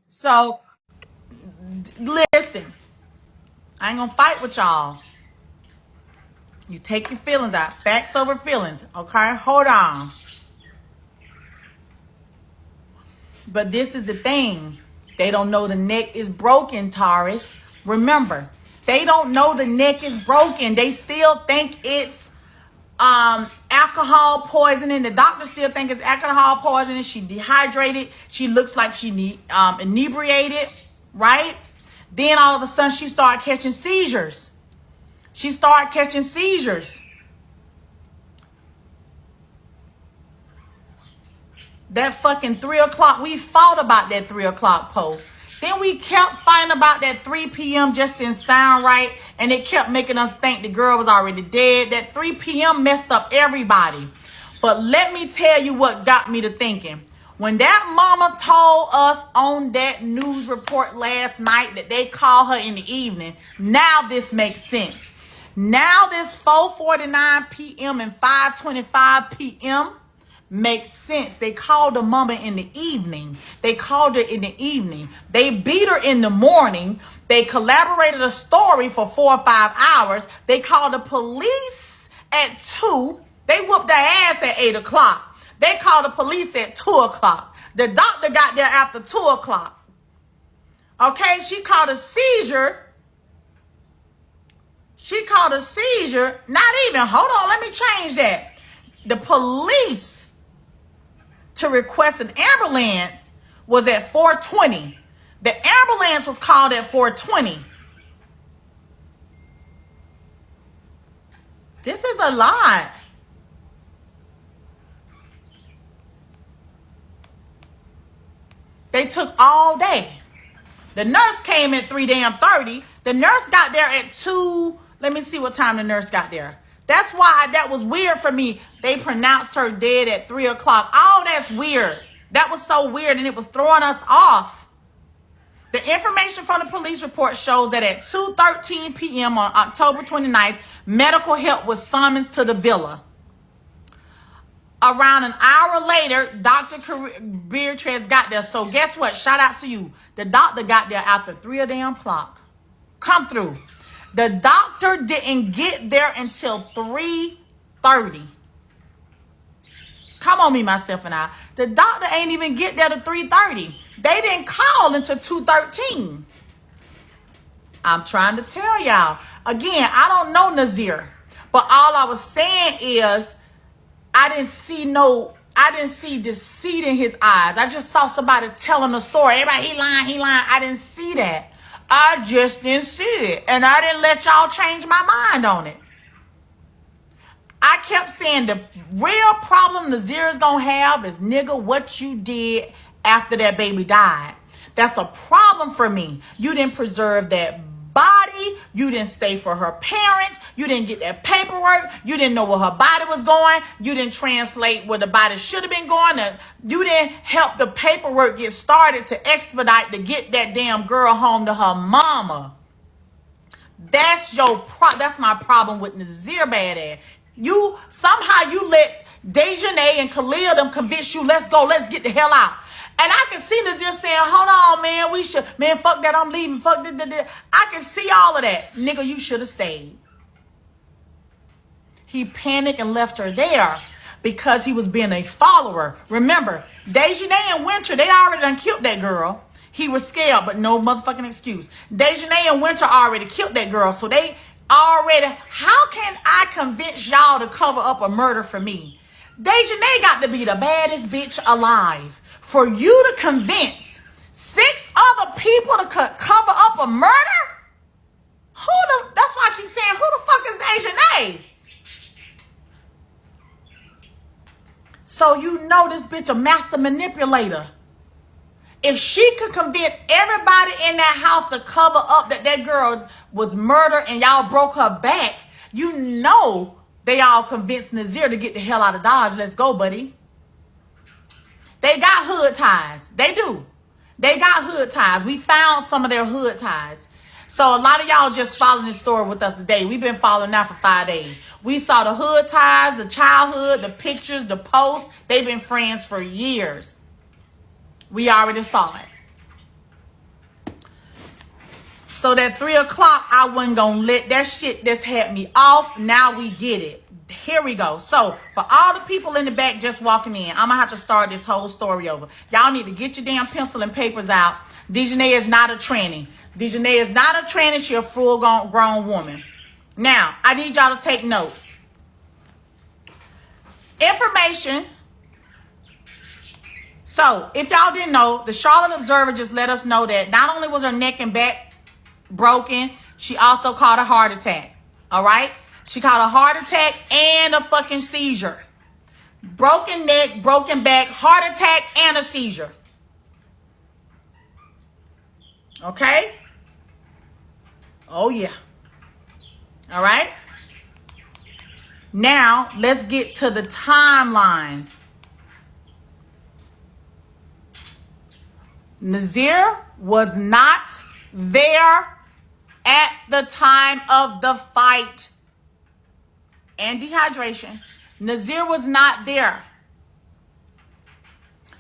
So listen, I ain't gonna fight with y'all. You take your feelings out. Facts over feelings. Okay? Hold on. But this is the thing. They don't know the neck is broken, Taurus. Remember, they don't know the neck is broken. They still think it's alcohol poisoning. The doctor still think it's alcohol poisoning. She dehydrated. She looks like she inebriated, right? Then all of a sudden she started catching seizures. She started catching seizures. That fucking 3 o'clock, we fought about that 3 o'clock poll. Then we kept fighting about that 3 p.m. just didn't sound right. And it kept making us think the girl was already dead. That 3 p.m. messed up everybody. But let me tell you what got me to thinking. When that mama told us on that news report last night that they called her in the evening, now this makes sense. Now this 4:49 p.m. and 5:25 p.m. makes sense. They called the mama in the evening. They called her in the evening. They beat her in the morning. They collaborated a story for 4 or 5 hours. They called the police at 2. They whooped their ass at 8 o'clock. They called the police at 2 o'clock. The doctor got there after 2 o'clock. Okay, she called a seizure. She called a seizure. Not even, hold on, let me change that. The police to request an ambulance was at 4:20. The ambulance was called at 4:20. This is a lot. They took all day. The nurse came at 3:30. The nurse got there at 2. Let me see what time the nurse got there. That's why that was weird for me. They pronounced her dead at 3 o'clock. Oh, that's weird. That was so weird, and it was throwing us off. The information from the police report shows that at 2:13 p.m. on October 29th, medical help was summoned to the villa. Around an hour later, Dr. Beatrice got there. So guess what? Shout out to you. The doctor got there after 3 o'clock. Come through. The doctor didn't get there until 3:30. Come on, me, myself, and I. The doctor ain't even get there to 3:30. They didn't call until 2:13. I'm trying to tell y'all. Again, I don't know Nazir. But all I was saying is I didn't see deceit in his eyes. I just saw somebody telling a story. Everybody, he lying. I didn't see that. I just didn't see it. And I didn't let y'all change my mind on it. I kept saying the real problem Nazir is going to have is, nigga, what you did after that baby died. That's a problem for me. You didn't preserve that body. You didn't stay for her parents. You didn't get that paperwork. You didn't know where her body was going. You didn't translate where the body should have been going. You didn't help the paperwork get started to expedite to get that damn girl home to her mama. That's my problem with Nazir badass. You somehow you let Dejanay and Khalil them convince you, let's go, let's get the hell out. And I can see Nazir saying, hold on, man, fuck that, I'm leaving, fuck this. I can see all of that. Nigga, you should have stayed. He panicked and left her there because he was being a follower. Remember, Dejanay and Winter, they already done killed that girl. He was scared, but no motherfucking excuse. Dejanay and Winter already killed that girl, so they already, how can I convince y'all to cover up a murder for me? Dejanay got to be the baddest bitch alive. For you to convince 6 other people to cover up a murder? That's why I keep saying, who the fuck is Dejanay? So you know this bitch a master manipulator. If she could convince everybody in that house to cover up that girl was murdered and y'all broke her back, you know they all convinced Nazir to get the hell out of Dodge. Let's go, buddy. They got hood ties. They do. They got hood ties. We found some of their hood ties. So a lot of y'all just following this story with us today. We've been following now for 5 days. We saw the hood ties, the childhood, the pictures, the posts. They've been friends for years. We already saw it. So that 3 o'clock, I wasn't gonna let that shit that's had me off. Now we get it. Here we go. So for all the people in the back just walking in, I'm gonna have to start this whole story over. Y'all need to get your damn pencil and papers out. Dejanay is not a tranny. Dejanay is not a tranny. She's a full grown woman. Now, I need y'all to take notes. Information. So, if y'all didn't know, the Charlotte Observer just let us know that not only was her neck and back broken, she also caught a heart attack. All right? She caught a heart attack and a fucking seizure. Broken neck, broken back, heart attack, and a seizure. Okay? Oh, yeah. All right? Now, let's get to the timelines. Nazir was not there at the time of the fight and dehydration. Nazir was not there.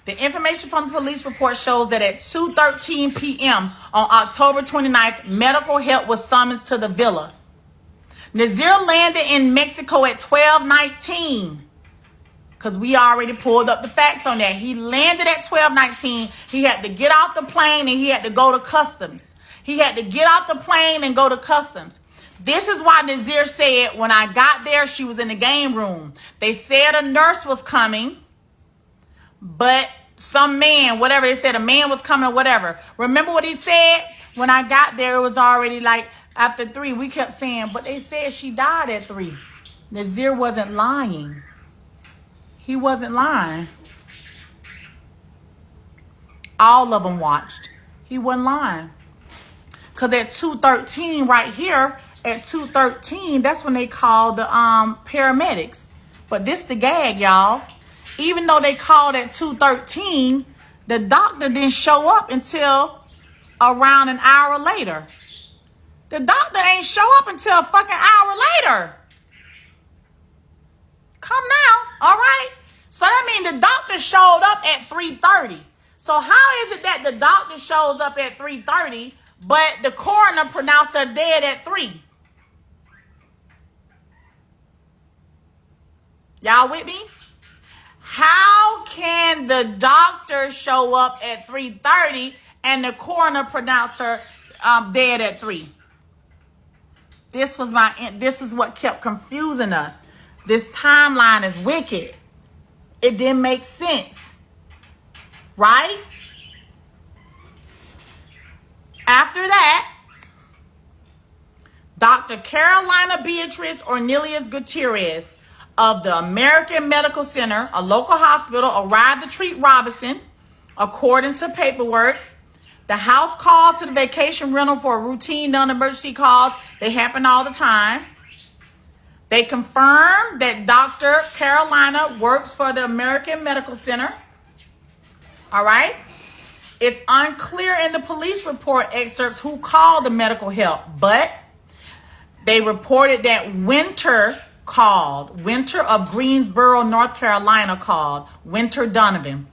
The information from the police report shows that at 2:13 p.m. on October 29th, medical help was summoned to the villa. Nazir landed in Mexico at 12:19. Because we already pulled up the facts on that. He landed at 12:19. He had to get off the plane and he had to go to customs. He had to get off the plane and go to customs. This is why Nazir said, when I got there, she was in the game room. They said a nurse was coming, but some man, whatever they said, a man was coming or whatever. Remember what he said? When I got there, it was already like after 3. We kept saying, but they said she died at 3. Nazir wasn't lying. He wasn't lying. All of them watched. He wasn't lying. Because at 2:13 right here, at 2:13, that's when they called the paramedics. But this the gag, y'all. Even though they called at 2:13, the doctor didn't show up until around an hour later. The doctor ain't show up until a fucking hour later. Come now, all right? So that means the doctor showed up at 3:30. So how is it that the doctor shows up at 3:30, but the coroner pronounced her dead at 3? Y'all with me? How can the doctor show up at 3:30 and the coroner pronounce her dead at 3? This is what kept confusing us. This timeline is wicked. It didn't make sense. Right? After that, Dr. Carolina Beatrice Ornelius Gutierrez of the American Medical Center, a local hospital, arrived to treat Robinson. According to paperwork, the house calls to the vacation rental for routine non-emergency calls. They happen all the time. They confirmed that Dr. Carolina works for the American Medical Center. All right. It's unclear in the police report excerpts who called the medical help, but they reported that Winter called. Winter of Greensboro, North Carolina called. Winter Donovan.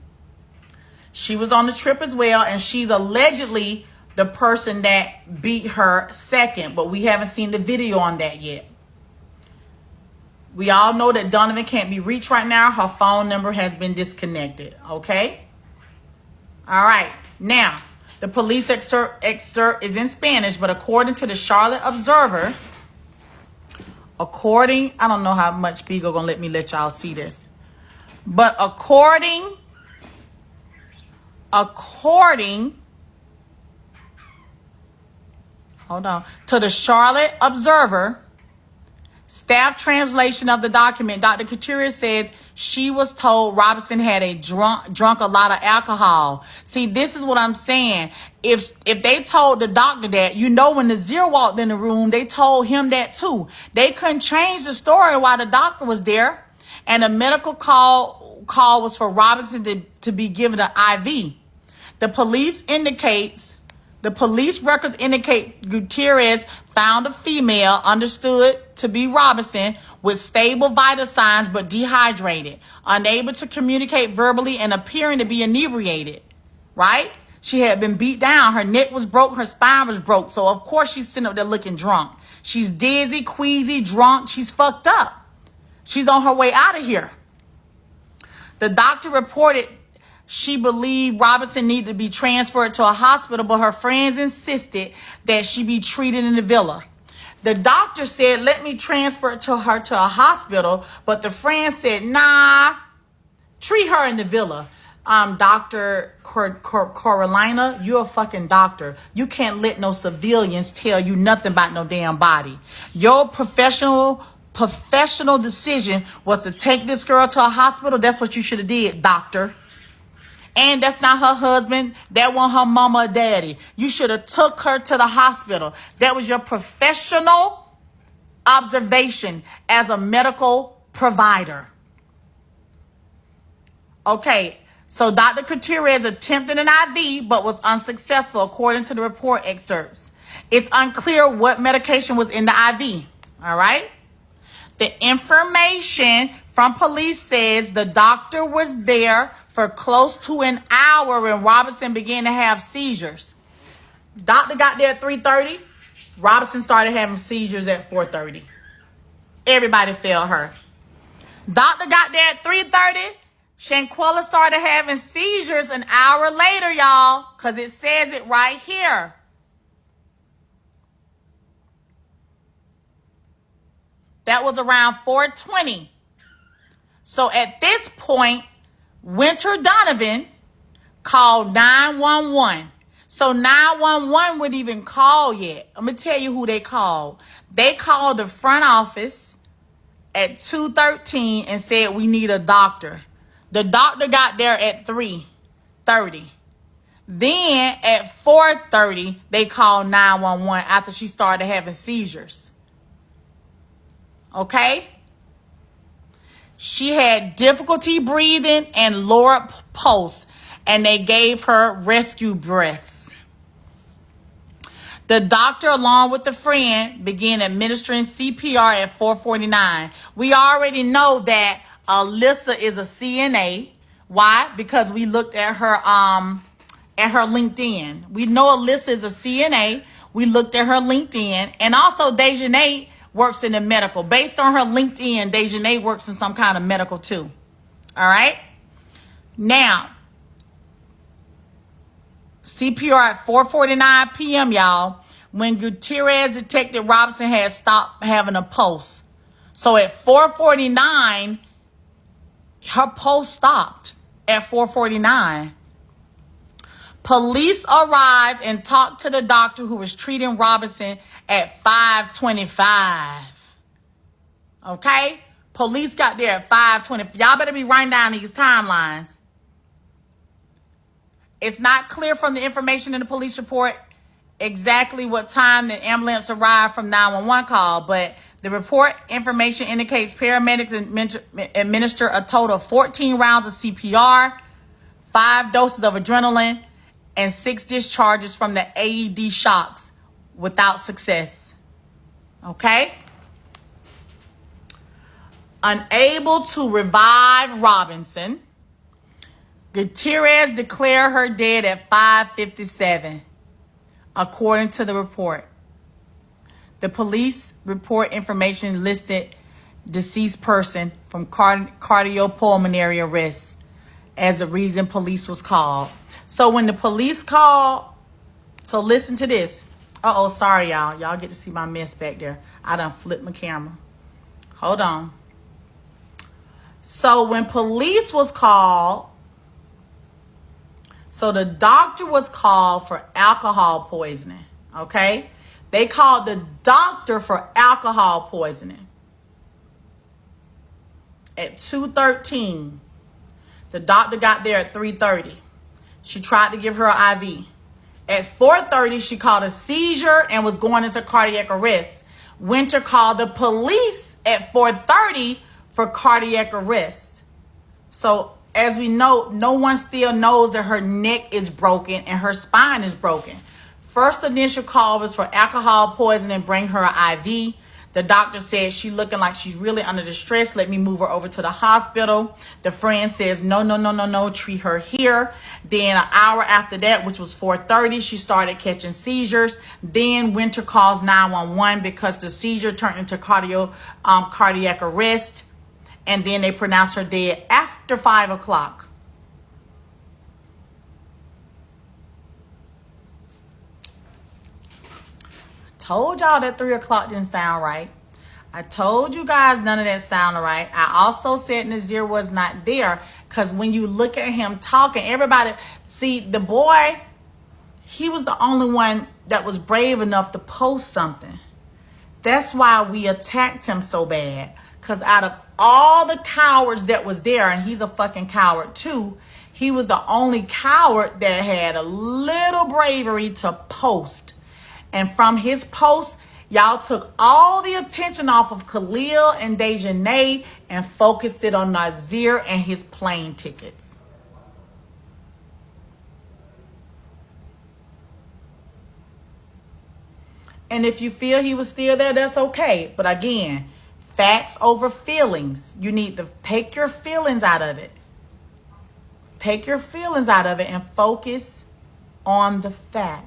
She was on the trip as well, and she's allegedly the person that beat her second, but we haven't seen the video on that yet. We all know that Donovan can't be reached right now. Her phone number has been disconnected, okay? All right. Now, the police excerpt is in Spanish, but according to the Charlotte Observer, I don't know how much Beagle gonna let y'all see this, but according to the Charlotte Observer, staff translation of the document, Dr. Gutierrez said she was told Robinson had drunk a lot of alcohol. See, this is what I'm saying. If they told the doctor that, when Nazir walked in the room, they told him that too. They couldn't change the story while the doctor was there. And a medical call was for Robinson to be given an IV. The police records indicate Gutierrez found a female understood to be Robinson with stable vital signs but dehydrated, unable to communicate verbally and appearing to be inebriated, right? She had been beat down. Her neck was broke. Her spine was broke. So, of course, she's sitting up there looking drunk. She's dizzy, queasy, drunk. She's fucked up. She's on her way out of here. The doctor reported she believed Robinson needed to be transferred to a hospital, but her friends insisted that she be treated in the villa. The doctor said, let me transfer her to a hospital, but the friend said, nah, treat her in the villa. Dr. Carolina, you're a fucking doctor. You can't let no civilians tell you nothing about no damn body. Your professional decision was to take this girl to a hospital. That's what you should have did, doctor. And that's not her husband. That wasn't her mama or daddy. You should have took her to the hospital. That was your professional observation as a medical provider. Okay, so Dr. Gutierrez attempted an IV but was unsuccessful according to the report excerpts. It's unclear what medication was in the IV. All right? The information from police says the doctor was there for close to an hour when Robinson began to have seizures. Doctor got there at 3:30. Robinson started having seizures at 4:30. Everybody failed her. Doctor got there at 3:30. Shanquella started having seizures an hour later, y'all, because it says it right here. That was around 4:20. So at this point, Winter Donovan called 911. So 911 wouldn't even call yet. I'm going to tell you who they called. They called the front office at 2:13 and said, we need a doctor. The doctor got there at 3:30. Then at 4:30, they called 911 after she started having seizures. Okay? She had difficulty breathing and lower pulse, and they gave her rescue breaths. The doctor, along with the friend, began administering CPR at 4:49. We already know that Alyssa is a CNA. Why? Because we looked at her LinkedIn. We know Alyssa is a CNA. We looked at her LinkedIn, and also Dejanay works in the medical. Based on her LinkedIn, Dejanay works in some kind of medical too. All right? Now, CPR at 4:49 p.m., y'all, when Gutierrez detected Robinson had stopped having a pulse. So at 4:49, her pulse stopped at 4:49. Police arrived and talked to the doctor who was treating Robinson at 5:25. Okay? Police got there at 5:20. Y'all better be writing down these timelines. It's not clear from the information in the police report exactly what time the ambulance arrived from 911 call, but the report information indicates paramedics administer a total of 14 rounds of CPR, 5 doses of adrenaline, and 6 discharges from the AED shocks without success. Okay? Unable to revive Robinson, Gutierrez declared her dead at 5:57, according to the report. The police report information listed deceased person from cardiopulmonary arrest as the reason police was called. So when the police called, so listen to this. Uh-oh, sorry, y'all. Y'all get to see my mess back there. I done flipped my camera. Hold on. So when police was called, so the doctor was called for alcohol poisoning, okay? They called the doctor for alcohol poisoning at 2:13. The doctor got there at 3:30. She tried to give her an IV. At 4:30, she called a seizure and was going into cardiac arrest. Winter called the police at 4:30 for cardiac arrest. So as we know, no one still knows that her neck is broken and her spine is broken. First initial call was for alcohol poisoning, bring her an IV. The doctor said she looking like she's really under distress. Let me move her over to the hospital. The friend says, no, no, no, no, no, treat her here. Then an hour after that, which was 4:30, she started catching seizures. Then Winter calls 911 because the seizure turned into cardiac arrest. And then they pronounced her dead after 5 o'clock. Told y'all that 3 o'clock didn't sound right. I told you guys none of that sounded right. I also said Nazir was not there because when you look at him talking, everybody, see, the boy, he was the only one that was brave enough to post something. That's why we attacked him so bad, because out of all the cowards that was there, and he's a fucking coward too, he was the only coward that had a little bravery to post. And from his post, y'all took all the attention off of Khalil and Dejanay and focused it on Nazir and his plane tickets. And if you feel he was still there, that's okay. But again, facts over feelings. You need to take your feelings out of it. Take your feelings out of it and focus on the fact.